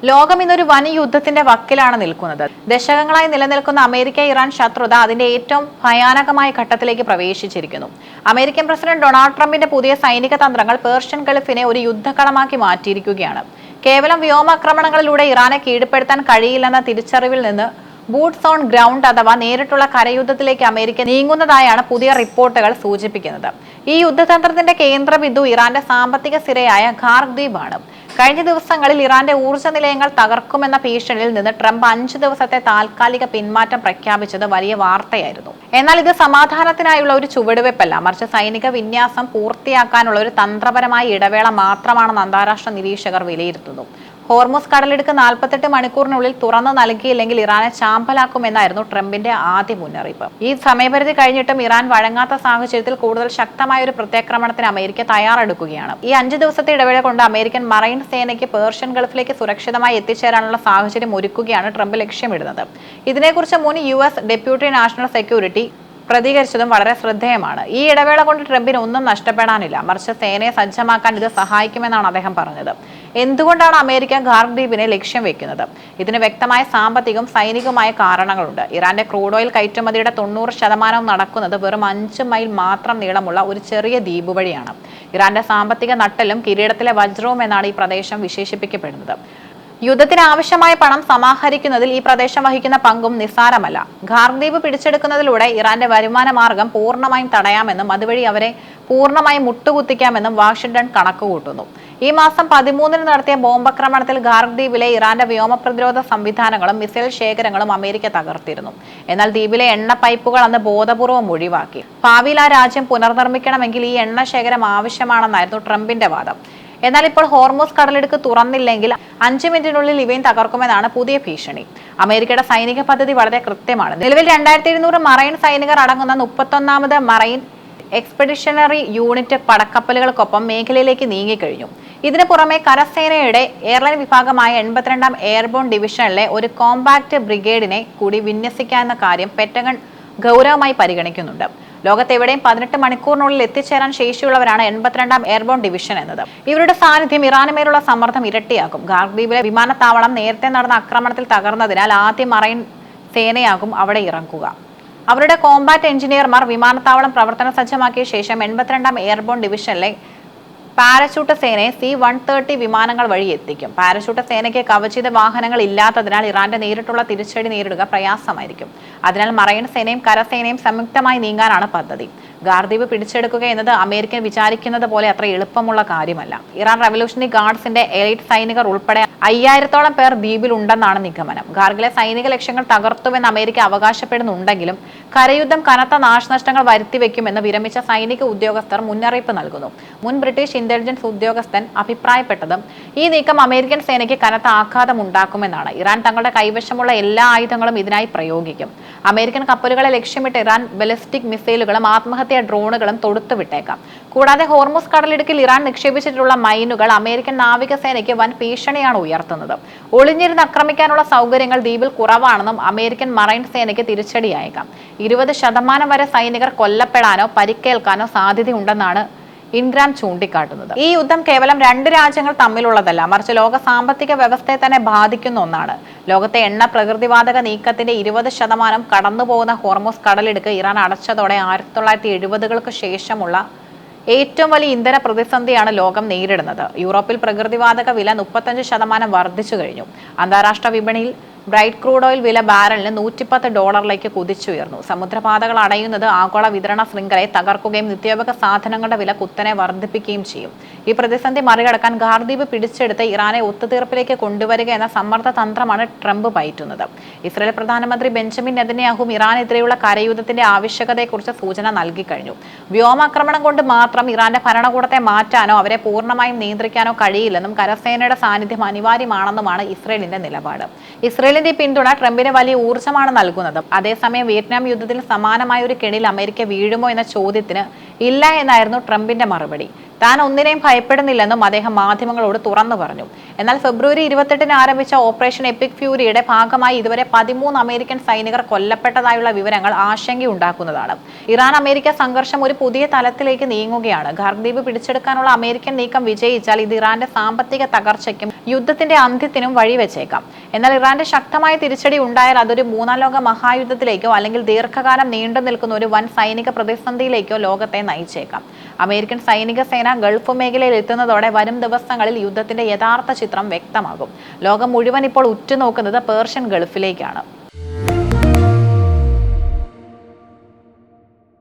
ലോകം ഇന്നൊരു വൻ യുദ്ധത്തിന്റെ വക്കിലാണ് നിൽക്കുന്നത്. ദശകങ്ങളായി നിലനിൽക്കുന്ന അമേരിക്ക-ഇറാൻ ശത്രുത അതിന്റെ ഏറ്റവും ഭയാനകമായ ഘട്ടത്തിലേക്ക് പ്രവേശിച്ചിരിക്കുന്നു. അമേരിക്കൻ പ്രസിഡന്റ് ഡൊണാൾഡ് ട്രംപിന്റെ പുതിയ സൈനിക തന്ത്രങ്ങൾ പേർഷ്യൻ ഗൾഫിനെ ഒരു യുദ്ധക്കളമാക്കി മാറ്റിയിരിക്കുകയാണ്. കേവലം വ്യോമാക്രമണങ്ങളിലൂടെ ഇറാനെ കീഴ്പ്പെടുത്താൻ കഴിയില്ലെന്ന തിരിച്ചറിവിൽ നിന്ന് ബൂട്ട്സ് ഓൺ ഗ്രൗണ്ട് അഥവാ നേരിട്ടുള്ള കരയുദ്ധത്തിലേക്ക് അമേരിക്ക നീങ്ങുന്നതായാണ് പുതിയ റിപ്പോർട്ടുകൾ സൂചിപ്പിക്കുന്നത്. ഈ യുദ്ധതന്ത്രത്തിന്റെ കേന്ദ്രബിന്ദു ഇറാന്റെ സാമ്പത്തിക സിരയായ ഖാർഗ് ദ്വീപാണ്. കഴിഞ്ഞ ദിവസങ്ങളിൽ ഇറാന്റെ ഊർജ്ജ നിലയങ്ങൾ തകർക്കുമെന്ന ഭീഷണിയിൽ നിന്ന് ട്രംപ് 5 ദിവസത്തെ താൽക്കാലിക പിന്മാറ്റം പ്രഖ്യാപിച്ചത് വലിയ വാർത്തയായിരുന്നു. എന്നാൽ ഇത് സമാധാനത്തിനായുള്ള ഒരു ചുവടുവെപ്പല്ല, മറിച്ച് സൈനിക വിന്യാസം പൂർത്തിയാക്കാനുള്ള ഒരു തന്ത്രപരമായ ഇടവേള മാത്രമാണെന്ന് അന്താരാഷ്ട്ര നിരീക്ഷകർ വിലയിരുത്തുന്നു. ഹോർമുസ് കടലിടുക്ക് 48 മണിക്കൂറിനുള്ളിൽ തുറന്നു നൽകിയില്ലെങ്കിൽ ഇറാനെ ചാമ്പലാക്കുമെന്നായിരുന്നു ട്രംപിന്റെ ആദ്യ മുന്നറിയിപ്പ്. ഈ സമയപരിധി കഴിഞ്ഞിട്ടും ഇറാൻ വഴങ്ങാത്ത സാഹചര്യത്തിൽ കൂടുതൽ ശക്തമായ ഒരു പ്രത്യാക്രമണത്തിന് അമേരിക്ക തയ്യാറെടുക്കുകയാണ്. ഈ 5 ദിവസത്തെ ഇടവേള കൊണ്ട് അമേരിക്കൻ മറൈൻ സേനയ്ക്ക് പേർഷ്യൻ ഗൾഫിലേക്ക് സുരക്ഷിതമായി എത്തിച്ചേരാനുള്ള സാഹചര്യം ഒരുക്കുകയാണ് ട്രംപ് ലക്ഷ്യമിടുന്നത്. ഇതിനെക്കുറിച്ച് മുൻ US ഡെപ്യൂട്ടി നാഷണൽ സെക്യൂരിറ്റി പ്രതികരിച്ചതും വളരെ ശ്രദ്ധേയമാണ്. ഈ ഇടവേള കൊണ്ട് ട്രംപിന് ഒന്നും നഷ്ടപ്പെടാനില്ല, മറിച്ച് സേനയെ സജ്ജമാക്കാൻ ഇത് സഹായിക്കുമെന്നാണ് അദ്ദേഹം പറഞ്ഞത്. എന്തുകൊണ്ടാണ് അമേരിക്ക ഖാർഗ് ദ്വീപിനെ ലക്ഷ്യം വെക്കുന്നത്? ഇതിന് വ്യക്തമായ സാമ്പത്തികവും സൈനികവുമായ കാരണങ്ങളുണ്ട്. ഇറാന്റെ ക്രൂഡ് ഓയിൽ കയറ്റുമതിയുടെ 90% നടക്കുന്നത് വെറും 5 മൈൽ മാത്രം നീളമുള്ള ഒരു ചെറിയ ദ്വീപ് വഴിയാണ്. ഇറാന്റെ സാമ്പത്തിക നട്ടെല്ലും കിരീടത്തിലെ വജ്രവും എന്നാണ് ഈ പ്രദേശം വിശേഷിപ്പിക്കപ്പെടുന്നത്. യുദ്ധത്തിന് ആവശ്യമായ പണം സമാഹരിക്കുന്നതിൽ ഈ പ്രദേശം വഹിക്കുന്ന പങ്കും നിസ്സാരമല്ല. ഖാർഗ് ദ്വീപ് പിടിച്ചെടുക്കുന്നതിലൂടെ ഇറാന്റെ വരുമാന മാർഗം പൂർണ്ണമായും തടയാമെന്നും അതുവഴി അവരെ പൂർണ്ണമായും മുട്ടുകുത്തിക്കാമെന്നും വാഷിംഗ്ടൺ കണക്കുകൂട്ടുന്നു. ഈ മാസം 13-ന് നടത്തിയ ബോംബാക്രമണത്തിൽ ഖാർഗ് ദ്വീപിലെ ഇറാന്റെ വ്യോമ പ്രതിരോധ സംവിധാനങ്ങളും മിസൈൽ ശേഖരങ്ങളും അമേരിക്ക തകർത്തിരുന്നു. എന്നാൽ ദ്വീപിലെ എണ്ണ പൈപ്പുകൾ അന്ന് ബോധപൂർവം ഒഴിവാക്കി. ഭാവിയിൽ ആ രാജ്യം പുനർനിർമ്മിക്കണമെങ്കിൽ ഈ എണ്ണ ശേഖരം ആവശ്യമാണെന്നായിരുന്നു ട്രംപിന്റെ വാദം. എന്നാൽ ഇപ്പോൾ ഹോർമുസ് കടലിടുക്ക് തുറന്നില്ലെങ്കിൽ 5 മിനിറ്റിനുള്ളിൽ ഇവയും തകർക്കുമെന്നാണ് പുതിയ ഭീഷണി. അമേരിക്കയുടെ സൈനിക പദ്ധതി വളരെ കൃത്യമാണ്. നിലവിൽ 2700 മറൈൻ സൈനികർ അടങ്ങുന്ന 31ാമത് മറൈൻ എക്സ്പെഡിഷണറി യൂണിറ്റ് പടക്കപ്പലുകൾക്കൊപ്പം മേഖലയിലേക്ക് നീങ്ങിക്കഴിഞ്ഞു. ഇതിനു പുറമെ കരസേനയുടെ എയർലൈൻ വിഭാഗമായ 82ാം എയർബോൺ ഡിവിഷനിലെ ഒരു കോമ്പാക്ട് ബ്രിഗേഡിനെ കൂടി വിന്യസിക്കാവുന്ന കാര്യം പെന്റഗൺ ഗൗരവമായി പരിഗണിക്കുന്നുണ്ട്. ലോകത്തെവിടെയും 18 മണിക്കൂറിനുള്ളിൽ എത്തിച്ചേരാൻ ശേഷിയുള്ളവരാണ് 82ാം എയർബോൺ ഡിവിഷൻ എന്നത്. ഇവരുടെ സാന്നിധ്യം ഇറാനുമേലുള്ള സമ്മർദ്ദം ഇരട്ടിയാക്കും. ഖാർഗ് ദ്വീപിലെ വിമാനത്താവളം നേരത്തെ നടന്ന ആക്രമണത്തിൽ തകർന്നതിനാൽ ആദ്യ മറൈൻ സേനയാകും അവിടെ ഇറങ്ങുക. അവരുടെ കോമ്പാറ്റ് എഞ്ചിനീയർമാർ വിമാനത്താവളം പ്രവർത്തന സജ്ജമാക്കിയ ശേഷം 82ാം എയർബോൺ ഡിവിഷനിലെ പാരച്യൂട്ട് സേനയെ C-130 വിമാനങ്ങൾ വഴി എത്തിക്കും. പാരച്യൂട്ട് സേനയ്ക്ക് കവചിത വാഹനങ്ങൾ ഇല്ലാത്തതിനാൽ ഇറാന്റെ നേരിട്ടുള്ള തിരിച്ചടി നേരിടുക പ്രയാസമായിരിക്കും. അതിനാൽ മറൈൻ സേനയും കരസേനയും സംയുക്തമായി നീങ്ങാനാണ് പദ്ധതി. ഖാർഗ് ദ്വീപ് പിടിച്ചെടുക്കുക എന്നത് അമേരിക്കൻ വിചാരിക്കുന്നത് പോലെ അത്ര എളുപ്പമുള്ള കാര്യമല്ല. ഇറാൻ റവല്യൂഷണറി ഗാർഡ്സിന്റെ എലൈറ്റ് സൈനികർ ഉൾപ്പെടെ 5000-ഓളം പേർ ദ്വീപിലുണ്ടെന്നാണ് നിഗമനം. ഖാർഗിലെ സൈനിക ലക്ഷ്യങ്ങൾ തകർത്തുവെന്ന് അമേരിക്ക അവകാശപ്പെടുന്നുണ്ടെങ്കിലും കരയുദ്ധം കനത്ത നാശനഷ്ടങ്ങൾ വരുത്തിവെക്കുമെന്ന് വിരമിച്ച സൈനിക ഉദ്യോഗസ്ഥർ മുന്നറിയിപ്പ് നൽകുന്നു. മുൻ ബ്രിട്ടീഷ് ഇന്റലിജൻസ് ഉദ്യോഗസ്ഥൻ അഭിപ്രായപ്പെട്ടതും ഈ നീക്കം അമേരിക്കൻ സേനയ്ക്ക് കനത്ത ആഘാതം ഉണ്ടാക്കുമെന്നാണ്. ഇറാൻ തങ്ങളുടെ കൈവശമുള്ള എല്ലാ ആയുധങ്ങളും ഇതിനായി പ്രയോഗിക്കും. അമേരിക്കൻ കപ്പലുകളെ ലക്ഷ്യമിട്ട് ഇറാൻ ബലിസ്റ്റിക് മിസൈലുകളും ആത്മഹത്യാ ഡ്രോണുകളും തൊടുത്തുവിട്ടേക്കാം. കൂടാതെ ഹോർമുസ് കടലിടുക്കിൽ ഇറാൻ നിക്ഷേപിച്ചിട്ടുള്ള മൈനുകൾ അമേരിക്കൻ നാവികസേനയ്ക്ക് വൻ ഭീഷണിയാണ് ഉയർത്തുന്നത്. ഒളിഞ്ഞിരുന്ന് ആക്രമിക്കാനുള്ള സൗകര്യങ്ങൾ ദ്വീപിൽ കുറവാണെന്നും അമേരിക്കൻ മറൈൻ സേനയ്ക്ക് തിരിച്ചടിയായേക്കാം. 20% വരെ സൈനികർ കൊല്ലപ്പെടാനോ പരിക്കേൽക്കാനോ സാധ്യതയുണ്ടെന്നാണ് ഇൻഗ്രാം ചൂണ്ടിക്കാട്ടുന്നത്. ഈ യുദ്ധം കേവലം 2 രാജ്യങ്ങൾ തമ്മിലുള്ളതല്ല, മറിച്ച് ലോക സാമ്പത്തിക വ്യവസ്ഥയെ തന്നെ ബാധിക്കുന്ന ഒന്നാണ്. ലോകത്തെ എണ്ണ പ്രകൃതിവാതക നീക്കത്തിന്റെ 20% കടന്നുപോകുന്ന ഹോർമുസ് കടലിടുക്ക് ഇറാൻ അടച്ചതോടെ 1970-കൾക്ക് ശേഷമുള്ള ഏറ്റവും വലിയ ഇന്ധന പ്രതിസന്ധിയാണ് ലോകം നേരിടുന്നത്. യൂറോപ്പിൽ പ്രകൃതിവാതക വില 35% വർദ്ധിച്ചു കഴിഞ്ഞു. അന്താരാഷ്ട്ര വിപണിയിൽ ബ്രൈറ്റ് ക്രൂഡ് ഓയിൽ വില ബാരലിന് $110 കുതിച്ചുയർന്നു. സമുദ്രപാതകൾ അടയുന്നത് ആഗോള വിതരണ ശൃംഖലയെ തകർക്കുകയും നിത്യോപയോഗ സാധനങ്ങളുടെ വില കുത്തനെ വർദ്ധിപ്പിക്കുകയും ചെയ്യും. ഈ പ്രതിസന്ധി മറികടക്കാൻ ഖാർഗ് ദ്വീപ് പിടിച്ചെടുത്ത് ഇറാനെ ഒത്തുതീർപ്പിലേക്ക് കൊണ്ടുവരിക എന്ന സമ്മർദ്ദ തന്ത്രമാണ് ട്രംപ് പയറ്റുന്നത്. ഇസ്രായേൽ പ്രധാനമന്ത്രി ബെഞ്ചമിൻ നെതന്യാഹു ഇറാനെതിരെയുള്ള കരയുദ്ധത്തിന്റെ ആവശ്യകതയെക്കുറിച്ച് സൂചന നൽകിക്കഴിഞ്ഞു. വ്യോമാക്രമണം കൊണ്ട് മാത്രം ഇറാന്റെ ഭരണകൂടത്തെ മാറ്റാനോ അവരെ പൂർണ്ണമായും നിയന്ത്രിക്കാനോ കഴിയില്ലെന്നും കരസേനയുടെ സാന്നിധ്യം അനിവാര്യമാണെന്നുമാണ് ഇസ്രായേലിന്റെ നിലപാട്. ഇസ്രായേലിന്റെ പിന്തുണ ട്രംപിന് വലിയ ഊർജ്ജമാണ് നൽകുന്നത്. അതേസമയം വിയറ്റ്നാം യുദ്ധത്തിൽ സമാനമായ ഒരു കെണിയിൽ അമേരിക്ക വീഴുമോ എന്ന ചോദ്യത്തിന് ഇല്ല എന്നായിരുന്നു ട്രംപിന്റെ മറുപടി. താൻ ഒന്നിനെയും ഭയപ്പെടുന്നില്ലെന്നും അദ്ദേഹം മാധ്യമങ്ങളോട് തുറന്നു പറഞ്ഞു. എന്നാൽ ഫെബ്രുവരി 28-ന് ആരംഭിച്ച ഓപ്പറേഷൻ എപ്പിക് ഫ്യൂരിയുടെ ഭാഗമായി ഇതുവരെ 13 അമേരിക്കൻ സൈനികർ കൊല്ലപ്പെട്ടതായുള്ള വിവരങ്ങൾ ആശങ്കയുണ്ടാക്കുന്നതാണ്. ഇറാൻ അമേരിക്ക സംഘർഷം ഒരു പുതിയ തലത്തിലേക്ക് നീങ്ങുകയാണ്. ഖർദ്വീപ് പിടിച്ചെടുക്കാനുള്ള അമേരിക്കൻ നീക്കം വിജയിച്ചാൽ ഇത് ഇറാന്റെ സാമ്പത്തിക തകർച്ചയ്ക്കും യുദ്ധത്തിന്റെ അന്ത്യത്തിനും വഴിവെച്ചേക്കാം. എന്നാൽ ഇറാന്റെ ശക്തമായ തിരിച്ചടി ഉണ്ടായാൽ അതൊരു മൂന്നാം ലോക മഹായുദ്ധത്തിലേക്കോ അല്ലെങ്കിൽ ദീർഘകാലം നീണ്ടു നിൽക്കുന്ന ഒരു വൻ സൈനിക പ്രതിസന്ധിയിലേക്കോ ലോകത്തെ നയിച്ചേക്കാം. അമേരിക്കൻ സൈനിക സേന ഗൾഫ് മേഖലയിൽ എത്തുന്നതോടെ വരും ദിവസങ്ങളിൽ യുദ്ധത്തിന്റെ യഥാർത്ഥ ചിത്രം വ്യക്തമാകും. ലോകം മുഴുവൻ ഇപ്പോൾ ഉറ്റുനോക്കുന്നത് പേർഷ്യൻ ഗൾഫിലേക്കാണ്.